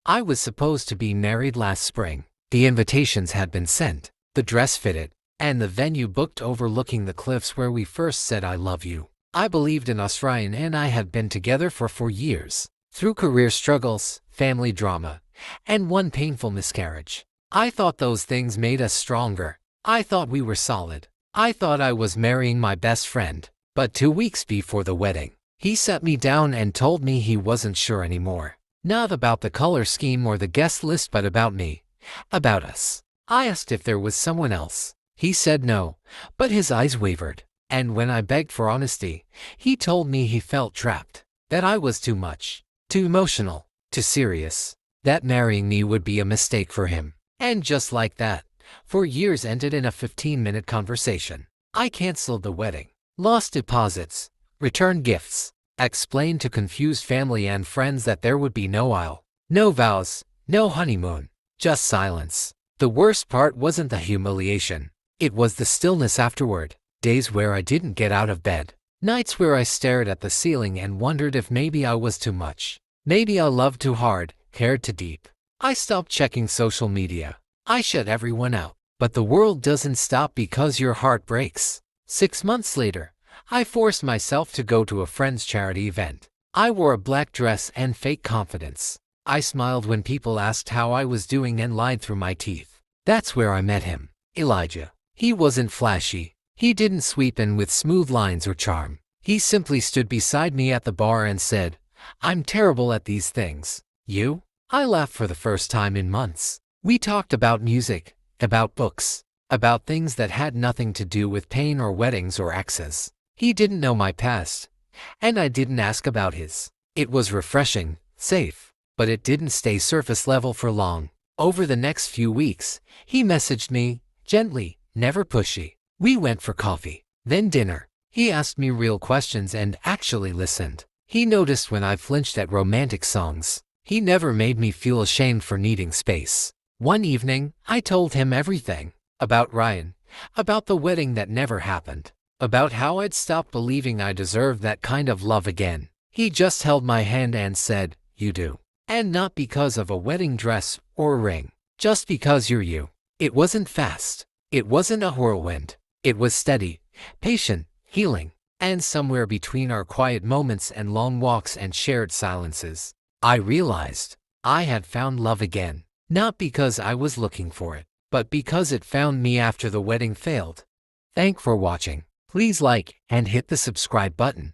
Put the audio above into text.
I was supposed to be married last spring. The invitations had been sent, the dress fitted, and the venue booked overlooking the cliffs where we first said I love you. I believed in us. Ryan and I had been together for 4 years, through career struggles, family drama, and one painful miscarriage. I thought those things made us stronger. I thought we were solid. I thought I was marrying my best friend. But 2 weeks before the wedding, he sat me down and told me he wasn't sure anymore. Not about the color scheme or the guest list, but about me. About us. I asked if there was someone else. He said no, but his eyes wavered. And when I begged for honesty, he told me he felt trapped. That I was too much. Too emotional. Too serious. That marrying me would be a mistake for him. And just like that, 4 years ended in a 15-minute conversation. I canceled the wedding. Lost deposits. Returned gifts. Explained to confused family and friends that there would be no aisle. No vows. No honeymoon. Just silence. The worst part wasn't the humiliation. It was the stillness afterward. Days where I didn't get out of bed. Nights where I stared at the ceiling and wondered if maybe I was too much. Maybe I loved too hard, cared too deep. I stopped checking social media. I shut everyone out. But the world doesn't stop because your heart breaks. 6 months later, I forced myself to go to a friend's charity event. I wore a black dress and fake confidence. I smiled when people asked how I was doing and lied through my teeth. That's where I met him. Elijah. He wasn't flashy. He didn't sweep in with smooth lines or charm. He simply stood beside me at the bar and said, "I'm terrible at these things. You?" I laughed for the first time in months. We talked about music, about books, about things that had nothing to do with pain or weddings or exes. He didn't know my past, and I didn't ask about his. It was refreshing, safe, but it didn't stay surface level for long. Over the next few weeks, he messaged me, gently, never pushy. We went for coffee, then dinner. He asked me real questions and actually listened. He noticed when I flinched at romantic songs. He never made me feel ashamed for needing space. One evening, I told him everything. About Ryan. About the wedding that never happened. About how I'd stopped believing I deserved that kind of love again. He just held my hand and said, "You do." And not because of a wedding dress or a ring. Just because you're you. It wasn't fast. It wasn't a whirlwind. It was steady, patient, healing. And somewhere between our quiet moments and long walks and shared silences, I realized I had found love again. Not because I was looking for it, but because it found me after the wedding failed. Thanks for watching. Please like and hit the subscribe button.